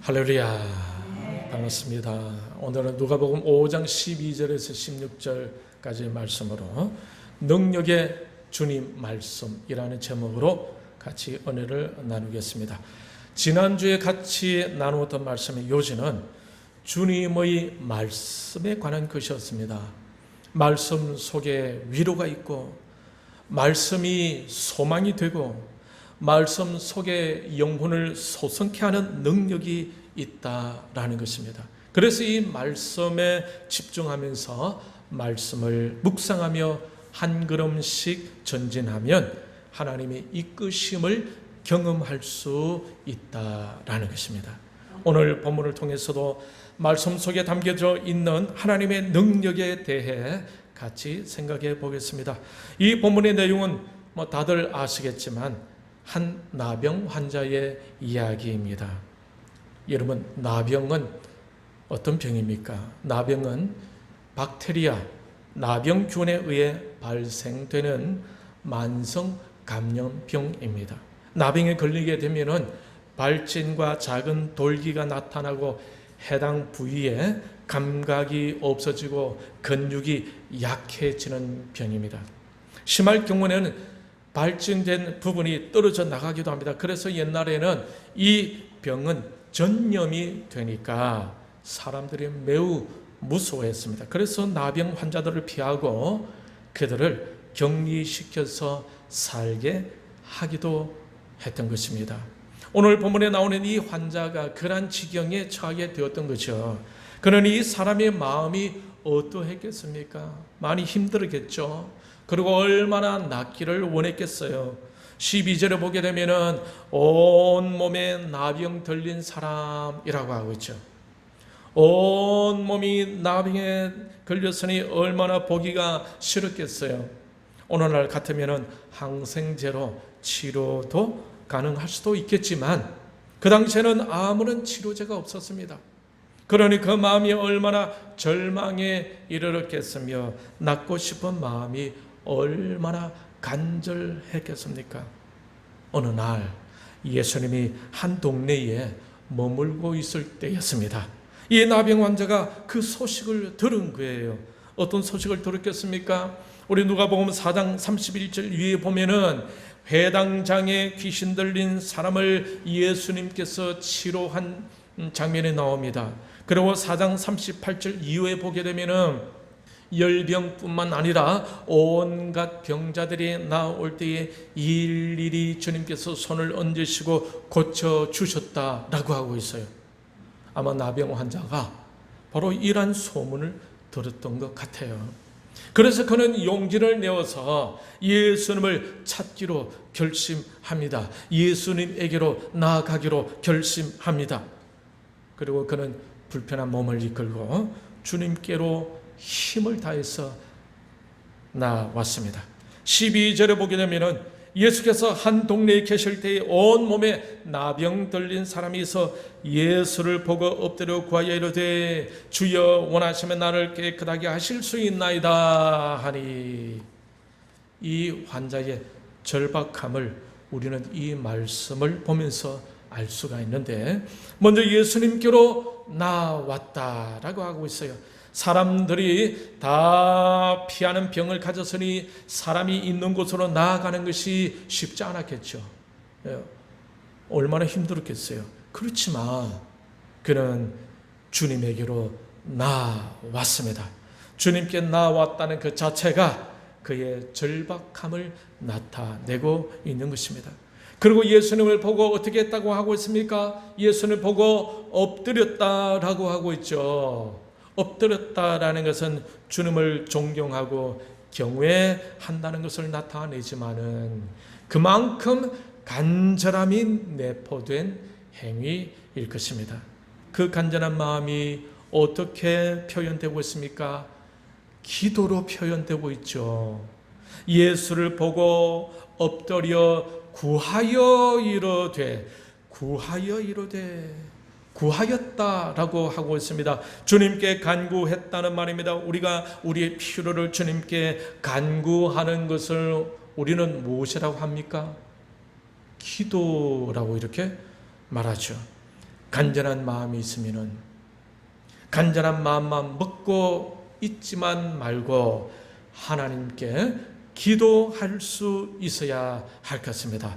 할렐루야. 반갑습니다. 오늘은 누가복음 5장 12절에서 16절까지의 말씀으로 능력의 주님 말씀이라는 제목으로 같이 은혜를 나누겠습니다. 지난주에 같이 나누었던 말씀의 요지는 주님의 말씀에 관한 것이었습니다. 말씀 속에 위로가 있고 말씀이 소망이 되고 말씀 속에 영혼을 소성케 하는 능력이 있다라는 것입니다. 그래서 이 말씀에 집중하면서 말씀을 묵상하며 한 걸음씩 전진하면 하나님의 이끄심을 경험할 수 있다라는 것입니다. 오늘 본문을 통해서도 말씀 속에 담겨져 있는 하나님의 능력에 대해 같이 생각해 보겠습니다. 이 본문의 내용은 다들 아시겠지만 한 나병 환자의 이야기입니다. 여러분, 나병은 어떤 병입니까? 나병은 박테리아, 나병균에 의해 발생되는 만성 감염병입니다. 나병에 걸리게 되면은 발진과 작은 돌기가 나타나고 해당 부위에 감각이 없어지고 근육이 약해지는 병입니다. 심할 경우에는 발진된 부분이 떨어져 나가기도 합니다. 그래서 옛날에는 이 병은 전염이 되니까 사람들이 매우 무서워했습니다. 그래서 나병 환자들을 피하고 그들을 격리시켜서 살게 하기도 했던 것입니다. 오늘 본문에 나오는 이 환자가 그러한 지경에 처하게 되었던 거죠. 그러니 이 사람의 마음이 어떠했겠습니까? 많이 힘들었겠죠. 그리고 얼마나 낫기를 원했겠어요. 12절에 보게 되면은 온 몸에 나병 들린 사람이라고 하고 있죠. 온 몸이 나병에 걸렸으니 얼마나 보기가 싫었겠어요. 오늘날 같으면은 항생제로 치료도 가능할 수도 있겠지만 그 당시에는 아무런 치료제가 없었습니다. 그러니 그 마음이 얼마나 절망에 이르렀겠으며 낫고 싶은 마음이 얼마나 간절했겠습니까? 어느 날 예수님이 한 동네에 머물고 있을 때였습니다. 이 나병 환자가 그 소식을 들은 거예요. 어떤 소식을 들었겠습니까? 우리 누가복음 4장 31절 위에 보면은 회당장에 귀신 들린 사람을 예수님께서 치료한 장면이 나옵니다. 그리고 4장 38절 이후에 보게 되면은 열병뿐만 아니라 온갖 병자들이 나올 때에 일일이 주님께서 손을 얹으시고 고쳐주셨다라고 하고 있어요. 아마 나병 환자가 바로 이러한 소문을 들었던 것 같아요. 그래서 그는 용기를 내어서 예수님을 찾기로 결심합니다. 예수님에게로 나아가기로 결심합니다. 그리고 그는 불편한 몸을 이끌고 주님께로 힘을 다해서 나왔습니다. 12절에 보게 되면 예수께서 한 동네에 계실 때에 온 몸에 나병 들린 사람이 있어 예수를 보고 엎드려 구하여 이르되 주여 원하시면 나를 깨끗하게 하실 수 있나이다 하니, 이 환자의 절박함을 우리는 이 말씀을 보면서 알 수가 있는데, 먼저 예수님께로 나왔다라고 하고 있어요. 사람들이 다 피하는 병을 가졌으니 사람이 있는 곳으로 나아가는 것이 쉽지 않았겠죠. 얼마나 힘들었겠어요. 그렇지만 그는 주님에게로 나왔습니다. 주님께 나왔다는 그 자체가 그의 절박함을 나타내고 있는 것입니다. 그리고 예수님을 보고 어떻게 했다고 하고 있습니까? 예수님을 보고 엎드렸다라고 하고 있죠. 엎드렸다라는 것은 주님을 존경하고 경외한다는 것을 나타내지만은 그만큼 간절함이 내포된 행위일 것입니다. 그 간절한 마음이 어떻게 표현되고 있습니까? 기도로 표현되고 있죠. 예수를 보고 엎드려 구하여 이르되 구하였다라고 하고 있습니다. 주님께 간구했다는 말입니다. 우리가 우리의 필요를 주님께 간구하는 것을 우리는 무엇이라고 합니까? 기도라고 이렇게 말하죠. 간절한 마음이 있으면은 간절한 마음만 먹고 있지만 말고 하나님께 기도할 수 있어야 할 것 같습니다.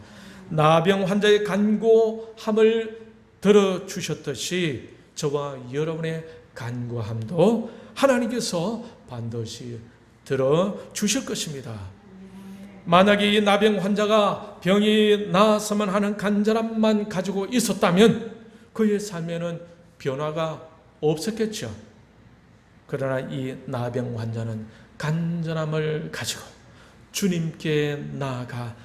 나병 환자의 간구함을 들어주셨듯이 저와 여러분의 간구함도 하나님께서 반드시 들어주실 것입니다. 만약에 이 나병 환자가 병이 나았으면 하는 간절함만 가지고 있었다면 그의 삶에는 변화가 없었겠죠. 그러나 이 나병 환자는 간절함을 가지고 주님께 나아가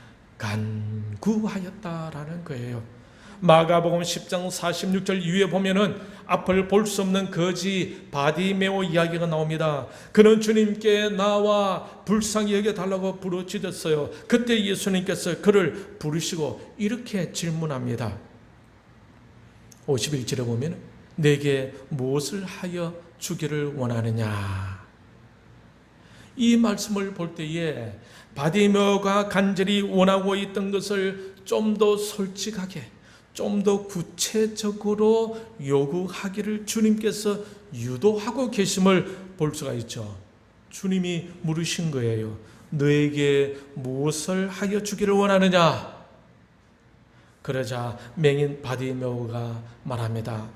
간구하였다라는 거예요. 마가복음 10장 46절 이후에 보면은 앞을 볼 수 없는 거지 바디메오 이야기가 나옵니다. 그는 주님께 나와 불쌍히 여겨달라고 부르짖었어요. 그때 예수님께서 그를 부르시고 이렇게 질문합니다. 51절에 보면 내게 무엇을 하여 주기를 원하느냐. 이 말씀을 볼 때에 바디메오가 간절히 원하고 있던 것을 좀 더 솔직하게, 좀 더 구체적으로 요구하기를 주님께서 유도하고 계심을 볼 수가 있죠. 주님이 물으신 거예요. 너에게 무엇을 하여 주기를 원하느냐? 그러자 맹인 바디메오가 말합니다.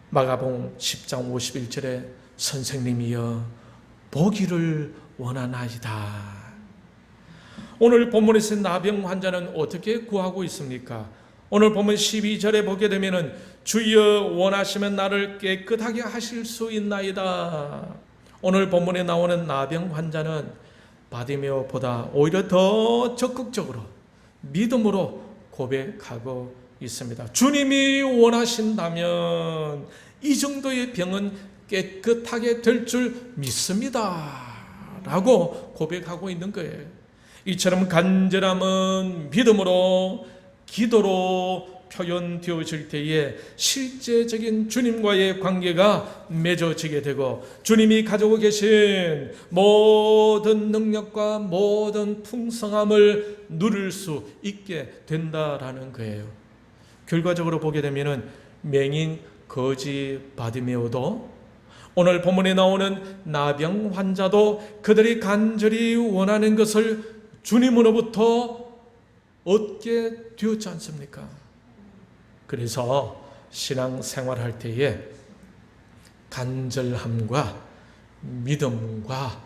마가복음 10장 51절에 선생님이여 보기를 원하나이다. 오늘 본문에서 나병 환자는 어떻게 구하고 있습니까? 오늘 본문 12절에 보게 되면은 주여 원하시면 나를 깨끗하게 하실 수 있나이다. 오늘 본문에 나오는 나병 환자는 바디메오보다 오히려 더 적극적으로 믿음으로 고백하고 있습니다. 주님이 원하신다면 이 정도의 병은 깨끗하게 될 줄 믿습니다 라고 고백하고 있는 거예요. 이처럼 간절함은 믿음으로 기도로 표현되어질 때에 실제적인 주님과의 관계가 맺어지게 되고 주님이 가지고 계신 모든 능력과 모든 풍성함을 누릴 수 있게 된다라는 거예요. 결과적으로 보게 되면은 맹인 거지 바디메오도 오늘 본문에 나오는 나병 환자도 그들이 간절히 원하는 것을 주님으로부터 얻게 되었지 않습니까? 그래서 신앙생활할 때에 간절함과 믿음과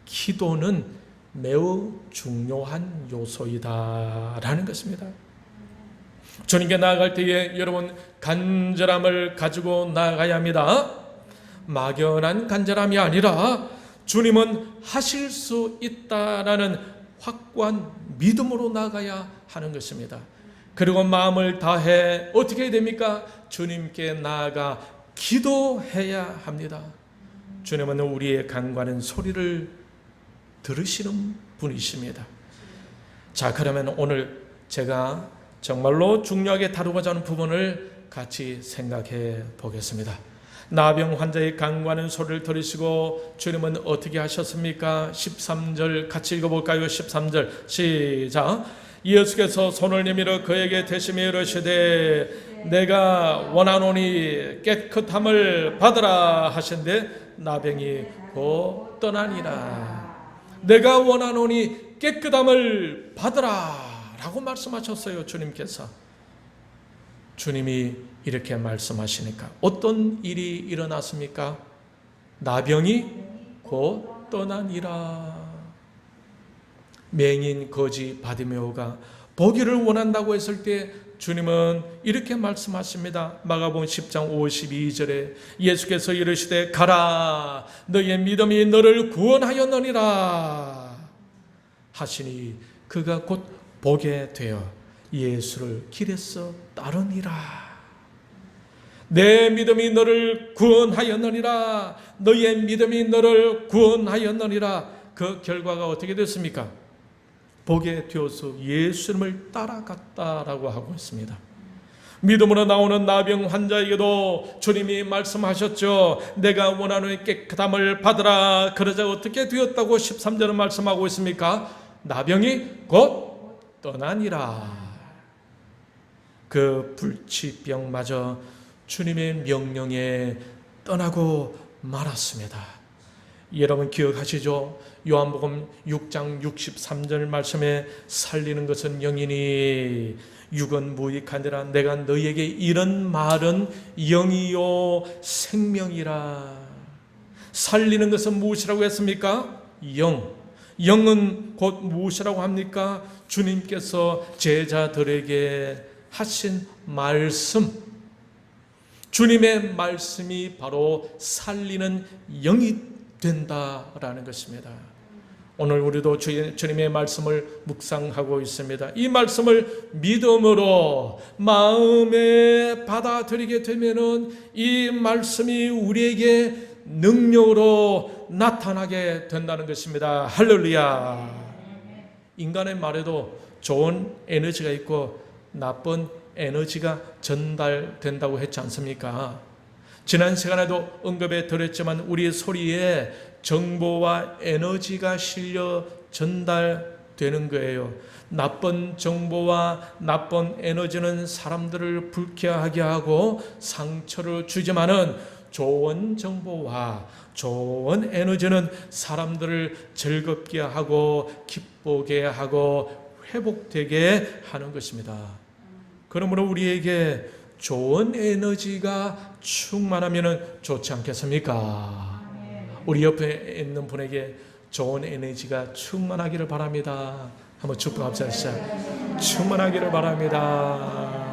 기도는 매우 중요한 요소이다라는 것입니다. 주님께 나아갈 때에 여러분 간절함을 가지고 나아가야 합니다. 막연한 간절함이 아니라 주님은 하실 수 있다라는 확고한 믿음으로 나아가야 하는 것입니다. 그리고 마음을 다해 어떻게 해야 됩니까? 주님께 나아가 기도해야 합니다. 주님은 우리의 간구하는 소리를 들으시는 분이십니다. 자, 그러면 오늘 제가 정말로 중요하게 다루고자 하는 부분을 같이 생각해 보겠습니다. 나병 환자의 간구하는 소리를 들으시고 주님은 어떻게 하셨습니까? 13절 같이 읽어볼까요? 13절 시작. 예수께서 손을 내밀어 그에게 대시며 이르시되 내가 원하노니 깨끗함을 받으라 하신데 나병이 곧 떠나니라. 내가 원하노니 깨끗함을 받으라 라고 말씀하셨어요. 주님께서. 주님이 이렇게 말씀하시니까 어떤 일이 일어났습니까? 나병이 곧 떠나니라. 맹인 거지 바디메오가 보기를 원한다고 했을 때 주님은 이렇게 말씀하십니다. 마가복음 10장 52절에 예수께서 이르시되 가라 너의 믿음이 너를 구원하였느니라 하시니 그가 곧 보게 되어 예수를 길에서 따르니라. 내 믿음이 너를 구원하였느니라. 너의 믿음이 너를 구원하였느니라. 그 결과가 어떻게 됐습니까? 보게 되어서 예수님을 따라갔다라고 하고 있습니다. 믿음으로 나오는 나병 환자에게도 주님이 말씀하셨죠. 내가 원하는 깨끗함을 받으라. 그러자 어떻게 되었다고 13절은 말씀하고 있습니까? 나병이 곧 떠나니라. 그 불치병마저 주님의 명령에 떠나고 말았습니다. 여러분 기억하시죠? 요한복음 6장 63절 말씀에 살리는 것은 영이니 육은 무익하니라. 내가 너희에게 이런 말은 영이요 생명이라. 살리는 것은 무엇이라고 했습니까? 영. 영은 곧 무엇이라고 합니까? 주님께서 제자들에게 하신 말씀. 주님의 말씀이 바로 살리는 영이 된다라는 것입니다. 오늘 우리도 주님의 말씀을 묵상하고 있습니다. 이 말씀을 믿음으로 마음에 받아들이게 되면은 이 말씀이 우리에게 능력으로 나타나게 된다는 것입니다. 할렐루야. 인간의 말에도 좋은 에너지가 있고 나쁜 에너지가 전달된다고 했지 않습니까? 지난 시간에도 언급해 드렸지만 우리의 소리에 정보와 에너지가 실려 전달되는 거예요. 나쁜 정보와 나쁜 에너지는 사람들을 불쾌하게 하고 상처를 주지만은 좋은 정보와 좋은 에너지는 사람들을 즐겁게 하고 기쁘게 하고 회복되게 하는 것입니다. 그러므로 우리에게 좋은 에너지가 충만하면 좋지 않겠습니까? 우리 옆에 있는 분에게 좋은 에너지가 충만하기를 바랍니다. 한번 축복합시다. 충만하기를 바랍니다.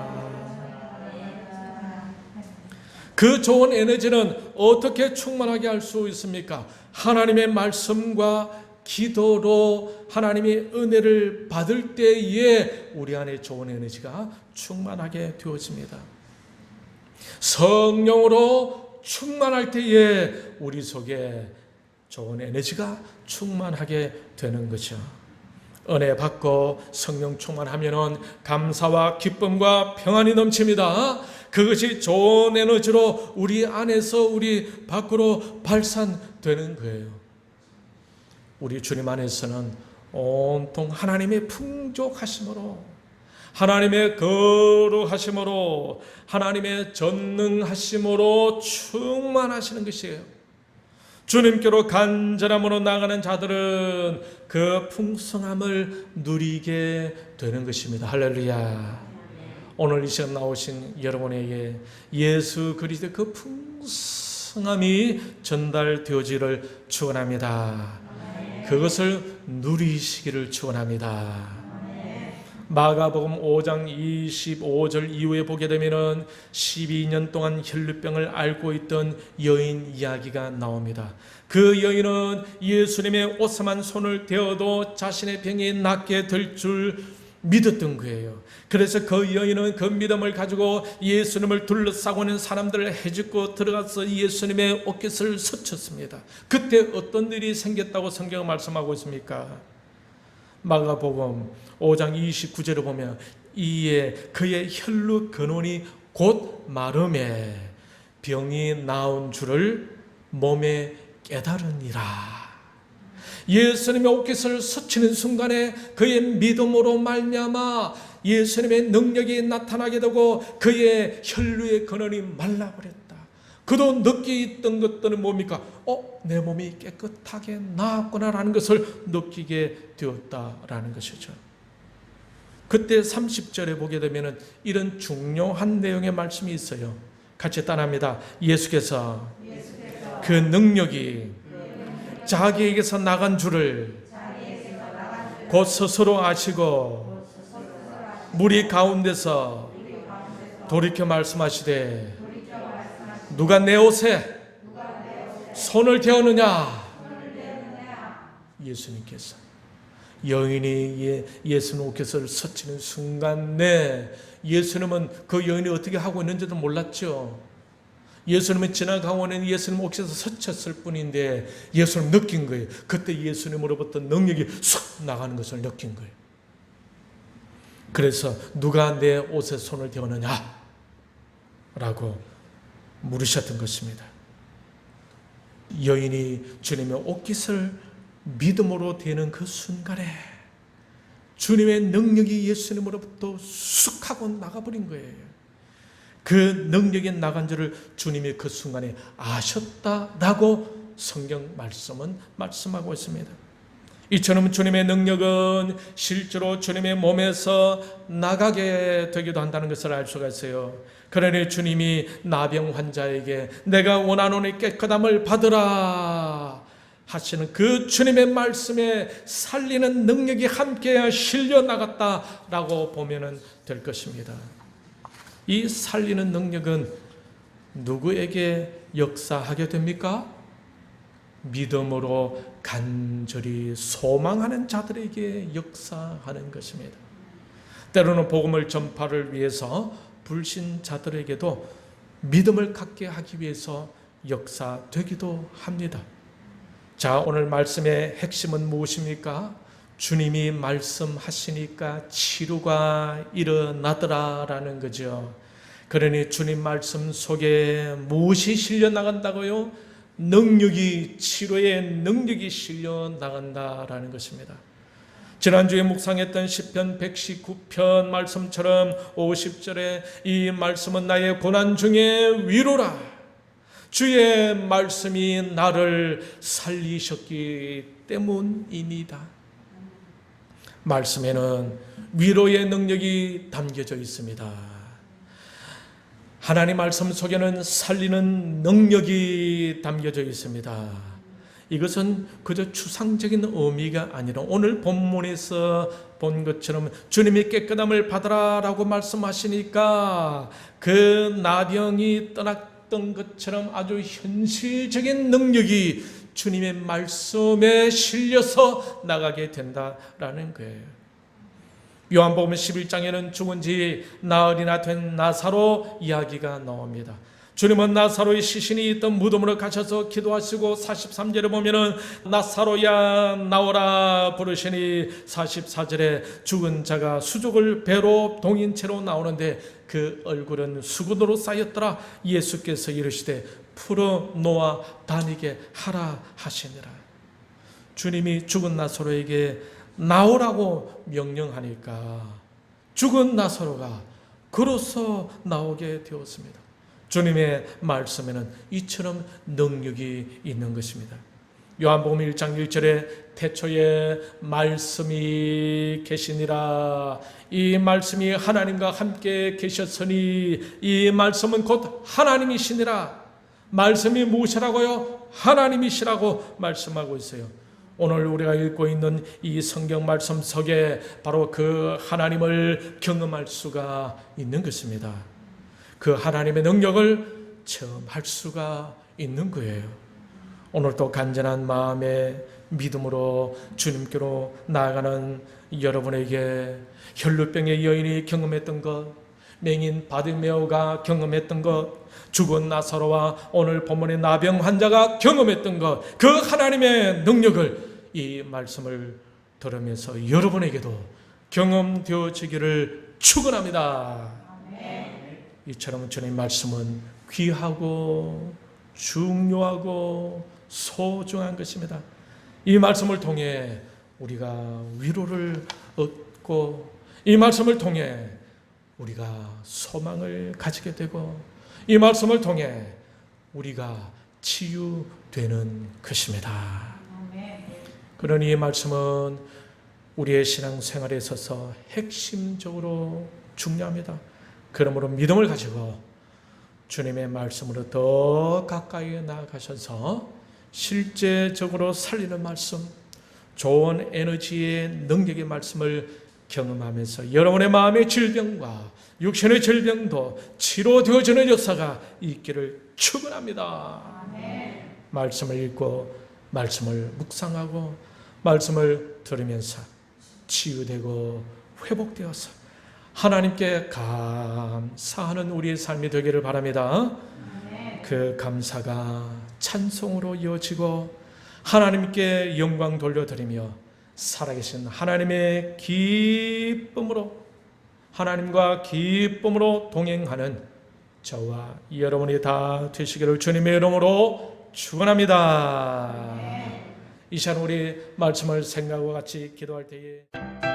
그 좋은 에너지는 어떻게 충만하게 할 수 있습니까? 하나님의 말씀과 기도로 하나님의 은혜를 받을 때에 우리 안에 좋은 에너지가 충만하게 되어집니다. 성령으로 충만할 때에 우리 속에 좋은 에너지가 충만하게 되는 거죠. 은혜 받고 성령 충만하면은 감사와 기쁨과 평안이 넘칩니다. 그것이 좋은 에너지로 우리 안에서 우리 밖으로 발산되는 거예요. 우리 주님 안에서는 온통 하나님의 풍족하심으로, 하나님의 거룩하심으로, 하나님의 전능하심으로 충만하시는 것이에요. 주님께로 간절함으로 나가는 자들은 그 풍성함을 누리게 되는 것입니다. 할렐루야. 오늘 이 시간 나오신 여러분에게 예수 그리스도의 그 풍성함이 전달되어지기를 축원합니다. 그것을 누리시기를 축원합니다. 마가복음 5장 25절 이후에 보게 되면은 12년 동안 혈루병을 앓고 있던 여인 이야기가 나옵니다. 그 여인은 예수님의 옷에만 손을 대어도 자신의 병이 낫게 될 줄 믿었던 거예요. 그래서 그 여인은 그 믿음을 가지고 예수님을 둘러싸고 있는 사람들을 해집고 들어가서 예수님의 옷깃을 스쳤습니다. 그때 어떤 일이 생겼다고 성경은 말씀하고 있습니까? 마가복음 5장 29절을 보면 이에 그의 혈루 근원이 곧 마름에 병이 나은 줄을 몸에 깨달으니라. 예수님의 옷깃을 스치는 순간에 그의 믿음으로 말미암아 예수님의 능력이 나타나게 되고 그의 혈루의 근원이 말라버렸다. 그도 느끼 있던 것들은 뭡니까? 내 몸이 깨끗하게 나았구나라는 것을 느끼게 되었다라는 것이죠. 그때 30절에 보게 되면 이런 중요한 내용의 말씀이 있어요. 같이 따라합니다. 예수께서 그 능력이 자기에게서 나간 줄을 곧 스스로 아시고 무리 가운데서 돌이켜 말씀하시되 누가 내 옷에 손을 대었느냐? 예수님께서 여인이 예수님 옷깃을 스치는 순간 예수님은 그 여인이 어떻게 하고 있는지도 몰랐죠. 예수님은 지나가고 있는 예수님 옷에서 스쳤을 뿐인데 예수님 느낀 거예요. 그때 예수님으로부터 능력이 쑥 나가는 것을 느낀 거예요. 그래서 누가 내 옷에 손을 대었느냐? 라고 물으셨던 것입니다. 여인이 주님의 옷깃을 믿음으로 대는 그 순간에 주님의 능력이 예수님으로부터 쑥 하고 나가버린 거예요. 그 능력이 나간 줄을 주님이 그 순간에 아셨다라고 성경 말씀은 말씀하고 있습니다. 이처럼 주님의 능력은 실제로 주님의 몸에서 나가게 되기도 한다는 것을 알 수가 있어요. 그러니 주님이 나병 환자에게 내가 원하노니 깨끗함을 받으라 하시는 그 주님의 말씀에 살리는 능력이 함께 실려 나갔다라고 보면 될 것입니다. 이 살리는 능력은 누구에게 역사하게 됩니까? 믿음으로 간절히 소망하는 자들에게 역사하는 것입니다. 때로는 복음을 전파를 위해서 불신자들에게도 믿음을 갖게 하기 위해서 역사되기도 합니다. 자, 오늘 말씀의 핵심은 무엇입니까? 주님이 말씀하시니까 치료가 일어나더라라는 거죠. 그러니 주님 말씀 속에 무엇이 실려 나간다고요? 능력이, 치료의 능력이 실려 나간다라는 것입니다. 지난주에 묵상했던 시편 119편 말씀처럼 50절에 이 말씀은 나의 고난 중에 위로라. 주의 말씀이 나를 살리셨기 때문입니다. 말씀에는 위로의 능력이 담겨져 있습니다. 하나님 말씀 속에는 살리는 능력이 담겨져 있습니다. 이것은 그저 추상적인 의미가 아니라 오늘 본문에서 본 것처럼 주님이 깨끗함을 받으라라고 말씀하시니까 그 나병이 떠났던 것처럼 아주 현실적인 능력이 주님의 말씀에 실려서 나가게 된다라는 거예요. 요한복음 11장에는 죽은 지 나흘이나 된 나사로 이야기가 나옵니다. 주님은 나사로의 시신이 있던 무덤으로 가셔서 기도하시고 43절에 보면은 나사로야 나오라 부르시니 44절에 죽은 자가 수족을 배로 동인 채로 나오는데 그 얼굴은 수건으로 쌓였더라. 예수께서 이르시되 풀어 놓아 다니게 하라 하시니라. 주님이 죽은 나사로에게 나오라고 명령하니까 죽은 나사로가 걸어서 나오게 되었습니다. 주님의 말씀에는 이처럼 능력이 있는 것입니다. 요한복음 1장 1절에 태초에 말씀이 계시니라. 이 말씀이 하나님과 함께 계셨으니 이 말씀은 곧 하나님이시니라. 말씀이 무엇이라고요? 하나님이시라고 말씀하고 있어요. 오늘 우리가 읽고 있는 이 성경 말씀 속에 바로 그 하나님을 경험할 수가 있는 것입니다. 그 하나님의 능력을 체험할 수가 있는 거예요. 오늘도 간절한 마음에 믿음으로 주님께로 나아가는 여러분에게 혈루병의 여인이 경험했던 것, 맹인 바디메오가 경험했던 것, 죽은 나사로와 오늘 본문의 나병 환자가 경험했던 것, 그 하나님의 능력을 이 말씀을 들으면서 여러분에게도 경험되어지기를 축원합니다. 이처럼 주님 말씀은 귀하고 중요하고 소중한 것입니다. 이 말씀을 통해 우리가 위로를 얻고 이 말씀을 통해 우리가 소망을 가지게 되고 이 말씀을 통해 우리가 치유되는 것입니다. 그러니 이 말씀은 우리의 신앙생활에 있어서 핵심적으로 중요합니다. 그러므로 믿음을 가지고 주님의 말씀으로 더 가까이 나아가셔서 실제적으로 살리는 말씀, 좋은 에너지의 능력의 말씀을 경험하면서 여러분의 마음의 질병과 육신의 질병도 치료되어지는 역사가 있기를 축원합니다. 말씀을 읽고 말씀을 묵상하고 말씀을 들으면서 치유되고 회복되어서 하나님께 감사하는 우리의 삶이 되기를 바랍니다. 그 감사가 찬송으로 이어지고 하나님께 영광 돌려드리며 살아계신 하나님의 기쁨으로 하나님과 기쁨으로 동행하는 저와 여러분이 다 되시기를 주님의 이름으로 축원합니다. 이 시간 우리 말씀을 생각하고 같이 기도할 때에